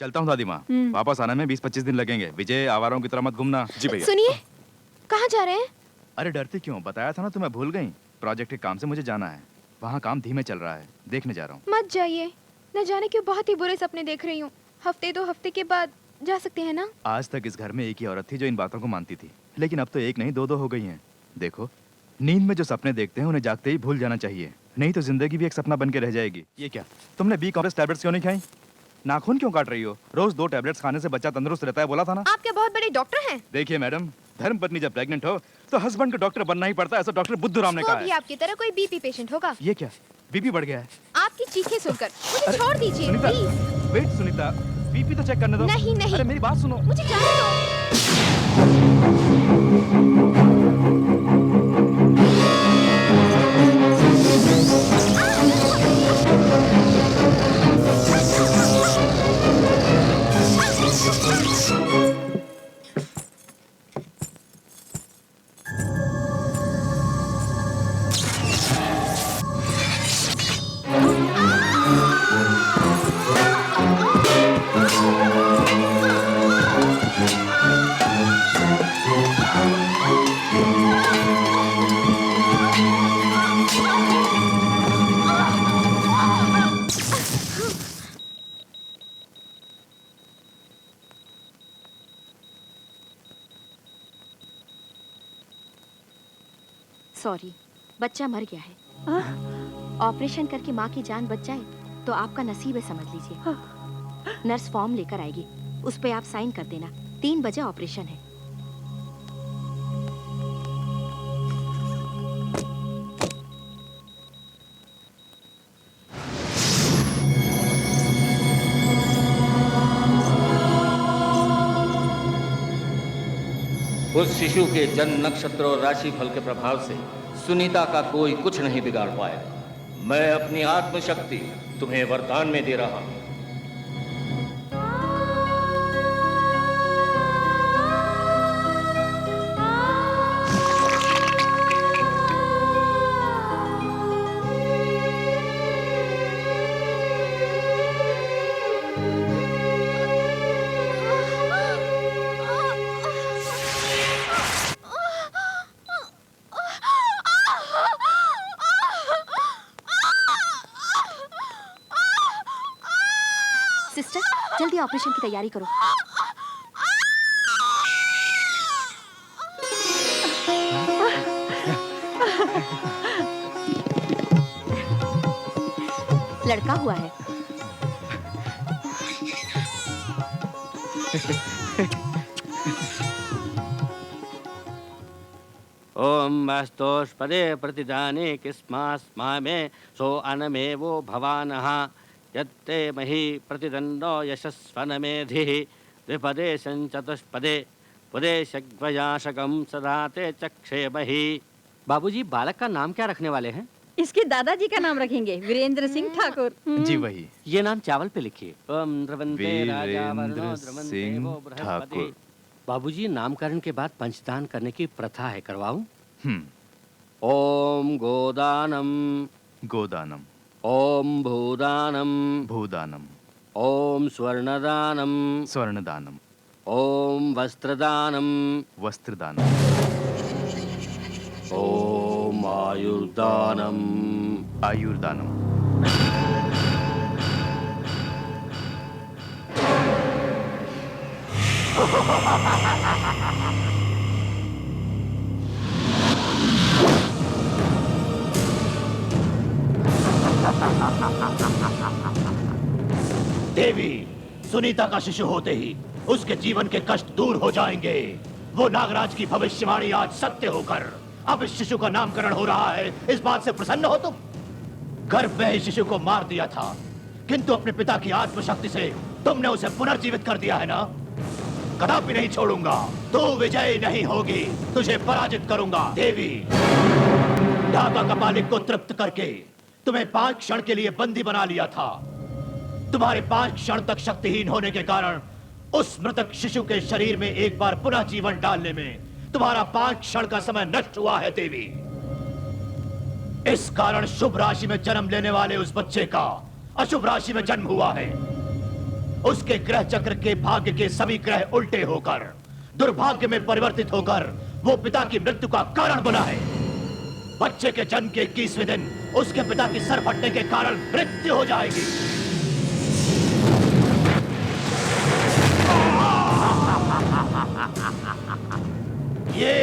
चलता हूँ दादी माँ। वापस आने में 20-25 दिन लगेंगे। विजय, आवारों की तरह मत घूमना। जी भैया। सुनिए, कहाँ जा रहे हैं? अरे डरती क्यों? बताया था ना तुम्हें, भूल गई? प्रोजेक्ट के काम से मुझे जाना है। वहाँ काम धीमे चल रहा है, देखने जा रहा हूँ। मत जाइए, न जाने क्यों बहुत ही बुरे सपने देख रही हूँ। हफ्ते 2 हफ्ते के बाद जा सकते हैं ना? आज तक इस घर में एक ही औरत थी जो इन बातों को मानती थी, लेकिन अब तो एक नहीं 2-2 हो गई हैं। देखो, नींद में जो सपने देखते हैं उन्हें जागते ही भूल जाना चाहिए, नहीं तो जिंदगी भी एक सपना बन के रह जाएगी। ये क्या, तुमने बी कॉम्प्लेक्स टैबलेट्स क्यों नहीं खाई? नाखून क्यों काट रही हो? रोज 2 टैबलेट्स खाने से बच्चा तंदुरुस्त रहता है, बोला था ना। आप क्या बहुत बड़े डॉक्टर हैं? देखिए मैडम, धर्मपत्नी जब प्रेग्नेंट हो तो हस्बैंड को डॉक्टर बनना ही पड़ता है, ऐसा डॉक्टर बुद्धूराम ने वो कहा भी है। आपकी तरह कोई बीपी पेशेंट होगा। ये क्या, बीपी बढ़ गया है? आपकी चीखें सुनकर मुझे छोड़ दीजिए Sunita, please. Wait Sunita, BP तो चेक करने दो। नहीं नहीं, अरे मेरी बात सुनो। मुझे जाने दो। सॉरी, बच्चा मर गया है। ऑपरेशन करके माँ की जान बच जाए तो आपका नसीब है, समझ लीजिए। नर्स फॉर्म लेकर आएगी, उस पे आप साइन कर देना। 3 बजे ऑपरेशन है। उस शिशु के जन्म नक्षत्र और राशि फल के प्रभाव से सुनीता का कोई कुछ नहीं बिगाड़ पाएगा। मैं अपनी आत्मशक्ति तुम्हें वरदान में दे रहा हूं। सिस्टर, जल्दी ऑपरेशन की तैयारी करो। लड़का हुआ है। ओम वास्तोष्पदे प्रतिदाने किस्मास्मा में सो अनमेवो भवानः यत्ते मही प्रतिदंडो यशस्वनमेधिः द्विपदे चतुष्पदे पदे शग्वयाशकं सदा ते चक्षे मही। बाबूजी, बालक का नाम क्या रखने वाले हैं? इसके दादाजी का नाम रखेंगे, वीरेंद्र सिंह ठाकुर। जी वही। ये नाम चावल पे लिखिए। ओम द्रवंते राजा वरुणो वीरेंद्र द्रवंते सिंह वो बृहस्पति। ठाकुर। बाबूजी, नामकरण के बाद पंचदान करने की प्रथा है, करवाऊं? हम्म, ओम गोदानम, गोदानम, ओम भूदानम, भूदानम, ओम स्वर्णदानम, स्वर्णदानम, ओम वस्त्रदानम, वस्त्रदानम, ओम आयुर्दानम। आयुर्दानम। देवी, सुनीता का शिशु होते ही उसके जीवन के कष्ट दूर हो जाएंगे। वो नागराज की भविष्यवाणी आज सत्य होकर अब इस शिशु का नामकरण हो रहा है। इस बात से प्रसन्न हो तुम? गर्भ में इस शिशु को मार दिया था, किंतु अपने पिता की आत्मशक्ति से तुमने उसे पुनर्जीवित कर दिया है ना? कदापि नहीं छोड़ूंगा। तू विजय नहीं होगी, तुझे पराजित करूंगा। देवी, ढाका का मालिक को तृप्त करके तुम्हें 5 क्षण के लिए बंदी बना लिया था। तुम्हारे 5 क्षण तक शक्तिहीन होने के कारण उस मृतक शिशु के शरीर में एक बार पुनः जीवन डालने में तुम्हारा 5 क्षण का समय नष्ट हुआ है देवी। इस कारण शुभ राशि में जन्म लेने वाले उस बच्चे का अशुभ राशि में जन्म हुआ है। उसके ग्रह चक्र के भाग्य के सभी ग्रह उल्टे होकर दुर्भाग्य में परिवर्तित होकर वो पिता की मृत्यु का कारण बना है। बच्चे के जन्म के 21वें दिन उसके पिता की सर फटने के कारण मृत्यु हो जाएगी। ये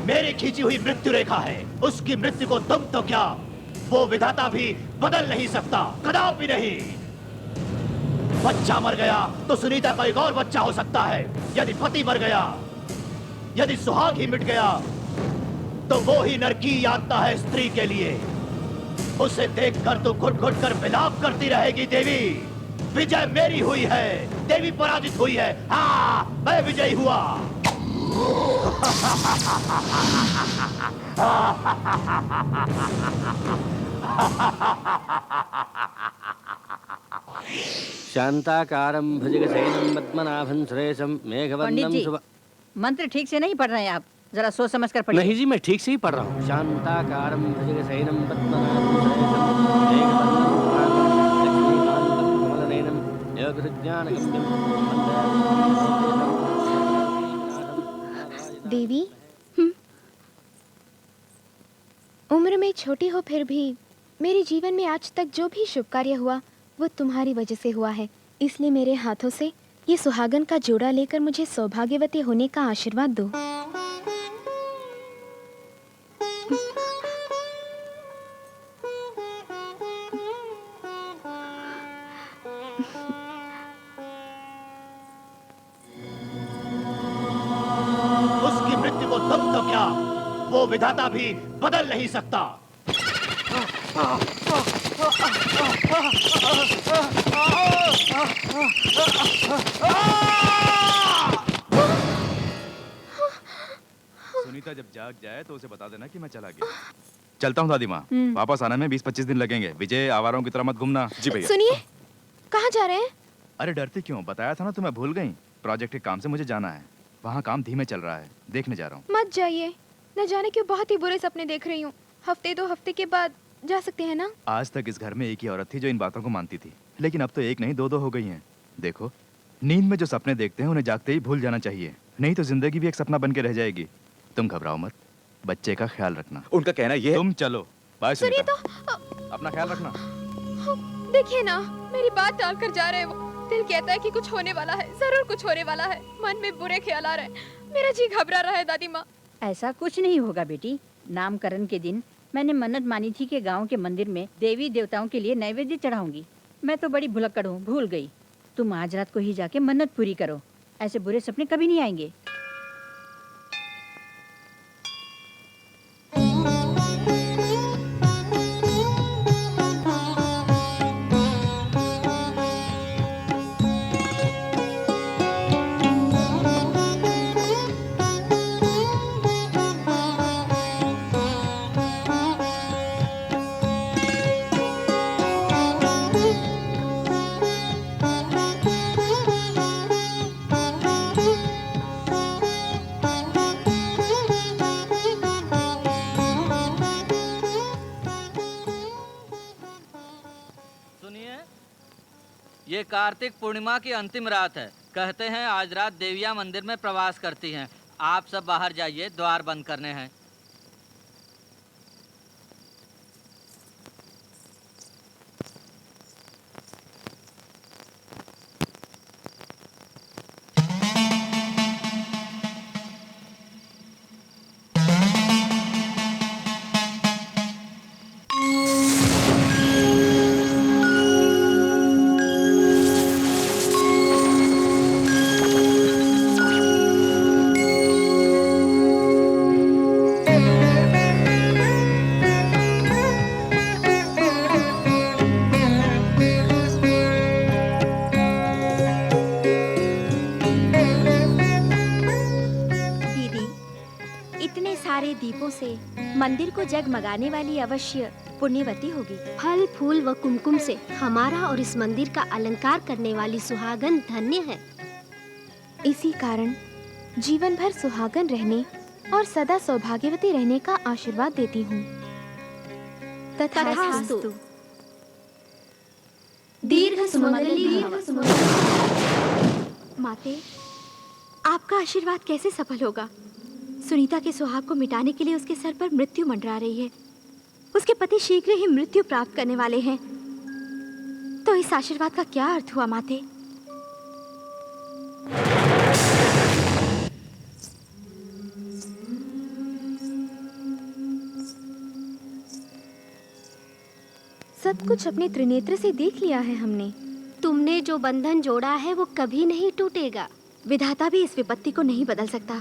मेरी खींची हुई मृत्यु रेखा है। उसकी मृत्यु को तुम तो क्या, वो विधाता भी बदल नहीं सकता, कदापि नहीं। बच्चा मर गया तो सुनीता का एक और बच्चा हो सकता है। यदि पति मर गया, यदि सुहाग ही मिट गया, तो वो ही नरकी यातना है स्त्री के लिए। उसे देखकर तो घुट घुट कर विलाप करती रहेगी। देवी, विजय मेरी हुई है, देवी पराजित हुई है। हाँ, मैं विजयी हुआ। शांताकारं भुजगशयनं पद्मनाभं सुरेशं पंडित मेघवर्णं जी, शुभ। मंत्र ठीक से नहीं पढ़ रहे हैं आप, जरा सोच समझ कर पढ़िए। नहीं जी, मैं ठीक से ही पढ़ रहा हूँ। शांताकारं भुजगशयनं पद्मनाभं सुरेशं मेघवर्णं शुभांगं लक्ष्मीकान्तं कमलनयनं योगज्ञानगम्यं देवी, उम्र में छोटी हो फिर भी मेरे जीवन में आज तक जो भी शुभ कार्य हुआ वो तुम्हारी वजह से हुआ है। इसलिए मेरे हाथों से ये सुहागन का जोड़ा लेकर मुझे सौभाग्यवती होने का आशीर्वाद दो। उसकी मृत्यु को तुम तो क्या, वो विधाता भी बदल नहीं सकता। सुनीता जब जाग जाए तो उसे बता देना कि मैं चला गया। चलता हूँ दादी माँ, वापस आने में 20-25 दिन लगेंगे। विजय, आवारों की तरह मत घूमना। जी भैया। सुनिए, कहाँ जा रहे हैं? अरे डरती क्यों, बताया था ना तुम्हें, भूल गई? प्रोजेक्ट के काम से मुझे जाना है, वहाँ काम धीमे चल रहा है, देखने जा रहा हूँ। मत जाइए, न जाने क्यों बहुत ही बुरे सपने देख रही हूँ। हफ्ते 2 हफ्ते के बाद जा सकते हैं ना? आज तक इस घर में एक ही औरत थी जो इन बातों को मानती थी, लेकिन अब तो एक नहीं 2-2 हो गई हैं। देखो, नींद में जो सपने देखते हैं उन्हें जागते ही भूल जाना चाहिए, नहीं तो जिंदगी भी एक सपना बन के रह जाएगी। तुम घबराओ मत, बच्चे का ख्याल रखना। उनका कहना ये है। तुम चलो, बाय सुनिए सुनीता। तो अपना ख्याल रखना। देखिए ना, मेरी बात टाल कर जा रहे हैं वो। दिल कहता है कि कुछ होने वाला है, जरूर कुछ होने वाला है। मन में बुरे ख्याल आ रहे हैं, मेरा जी घबरा रहा है दादी माँ। ऐसा कुछ नहीं होगा बेटी। नामकरण के दिन मैंने मन्नत मानी थी कि गांव के मंदिर में देवी देवताओं के लिए नैवेद्य चढ़ाऊंगी। मैं तो बड़ी भुलक्कड़ हूँ, भूल गई। तुम आज रात को ही जाके मन्नत पूरी करो, ऐसे बुरे सपने कभी नहीं आएंगे। ये कार्तिक पूर्णिमा की अंतिम रात है। कहते हैं आज रात देवियां मंदिर में प्रवास करती हैं। आप सब बाहर जाइए, द्वार बंद करने हैं। दीपों से मंदिर को जगमगाने वाली अवश्य पुण्यवती होगी। फल फूल व कुमकुम से हमारा और इस मंदिर का अलंकार करने वाली सुहागन धन्य है। इसी कारण जीवन भर सुहागन रहने और सदा सौभाग्यवती रहने का आशीर्वाद देती हूँ। तथास्तु। दीर्घ सुमंगली भव। माते, आपका आशीर्वाद कैसे सफल होगा? सुनीता के सुहाग को मिटाने के लिए उसके सर पर मृत्यु मंडरा रही है। उसके पति शीघ्र ही मृत्यु प्राप्त करने वाले हैं। तो इस आशीर्वाद का क्या अर्थ हुआ माते? सब कुछ अपने त्रिनेत्र से देख लिया है हमने। तुमने जो बंधन जोड़ा है वो कभी नहीं टूटेगा। विधाता भी इस विपत्ति को नहीं बदल सकता,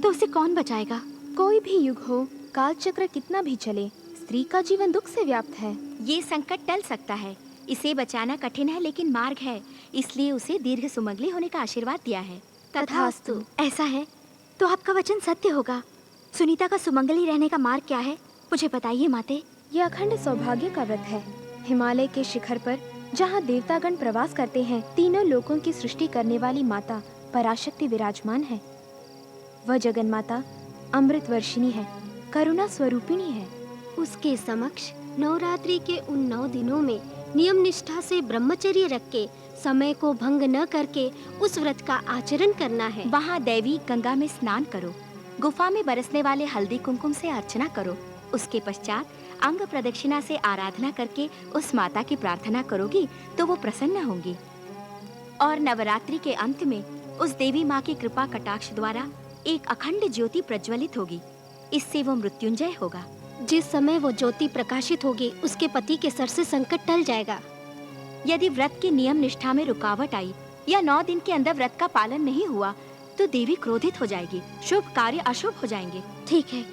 तो उसे कौन बचाएगा? कोई भी युग हो, काल चक्र कितना भी चले, स्त्री का जीवन दुख से व्याप्त है। ये संकट टल सकता है। इसे बचाना कठिन है लेकिन मार्ग है, इसलिए उसे दीर्घ सुमंगली होने का आशीर्वाद दिया है। तथास्तु। ऐसा है तो आपका वचन सत्य होगा। सुनीता का सुमंगली रहने का मार्ग क्या है, मुझे बताइए माते। यह अखंड सौभाग्य का व्रत है। हिमालय के शिखर पर जहाँ देवतागण प्रवास करते हैं, तीनों लोकों की सृष्टि करने वाली माता पराशक्ति विराजमान है। वह जगन माता अमृत वर्षिणी है, करुणा स्वरूपिणी है। उसके समक्ष नवरात्रि के उन 9 दिनों में नियम निष्ठा से ब्रह्मचर्य रख के, समय को भंग न करके उस व्रत का आचरण करना है। वहाँ दैवी गंगा में स्नान करो, गुफा में बरसने वाले हल्दी कुमकुम से अर्चना करो। उसके पश्चात अंग प्रदक्षिणा से आराधना करके उस माता की प्रार्थना करोगी तो वो प्रसन्न होंगी। और नवरात्रि के अंत में उस देवी माँ की कृपा कटाक्ष द्वारा एक अखंड ज्योति प्रज्वलित होगी। इससे वो मृत्युंजय होगा। जिस समय वो ज्योति प्रकाशित होगी, उसके पति के सर से संकट टल जाएगा। यदि व्रत की नियम निष्ठा में रुकावट आई या 9 दिन के अंदर व्रत का पालन नहीं हुआ तो देवी क्रोधित हो जाएगी, शुभ कार्य अशुभ हो जाएंगे। ठीक है,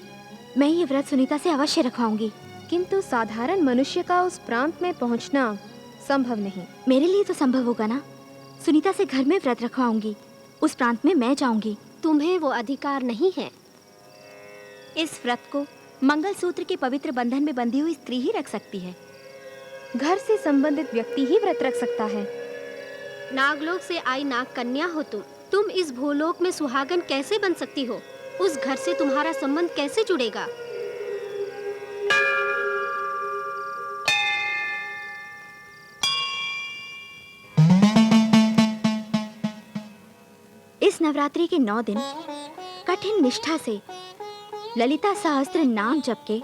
मैं ये व्रत सुनीता से अवश्य रखवाऊंगी, किंतु साधारण मनुष्य का उस प्रांत में पहुंचना संभव नहीं। मेरे लिए तो संभव होगा ना। सुनीता से घर में व्रत रखवाऊंगी, उस प्रांत में मैं जाऊंगी। तुम्हें वो अधिकार नहीं है। इस व्रत को मंगलसूत्र के पवित्र बंधन में बंधी हुई स्त्री ही रख सकती है। घर से संबंधित व्यक्ति ही व्रत रख सकता है। नागलोक से आई नाग कन्या हो तुम इस भूलोक में सुहागन कैसे बन सकती हो? उस घर से तुम्हारा संबंध कैसे जुड़ेगा? इस नवरात्रि के 9 दिन कठिन निष्ठा से ललिता सहस्त्र नाम जप के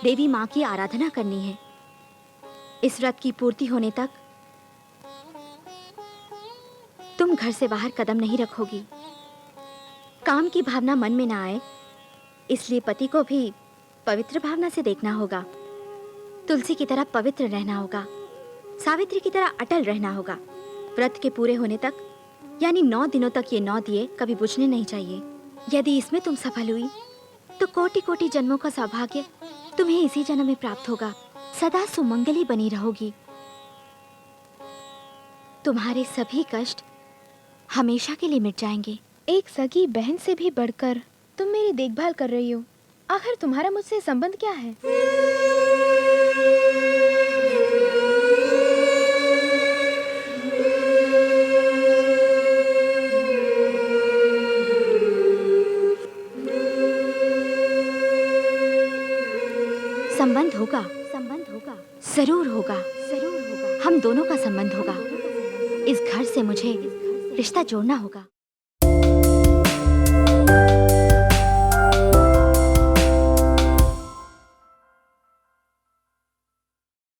देवी माँ की आराधना करनी है। इस व्रत की पूर्ति होने तक तुम घर से बाहर कदम नहीं रखोगी। काम की भावना मन में ना आए, इसलिए पति को भी पवित्र भावना से देखना होगा। तुलसी की तरह पवित्र रहना होगा, सावित्री की तरह अटल रहना होगा। व्रत के पूरे होने तक यानी 9 दिनों तक ये 9 दिए कभी बुझने नहीं चाहिए। यदि इसमें तुम सफल हुई तो कोटि कोटि जन्मों का सौभाग्य तुम्हें इसी जन्म में प्राप्त होगा। सदा सुमंगली बनी रहोगी। तुम्हारे सभी कष्ट हमेशा के लिए मिट जाएंगे। एक सगी बहन से भी बढ़कर तुम मेरी देखभाल कर रही हो। आखिर तुम्हारा मुझसे संबंध क्या है? संबंध होगा, जरूर होगा, हम दोनों का संबंध होगा। इस घर से मुझे रिश्ता जोड़ना होगा।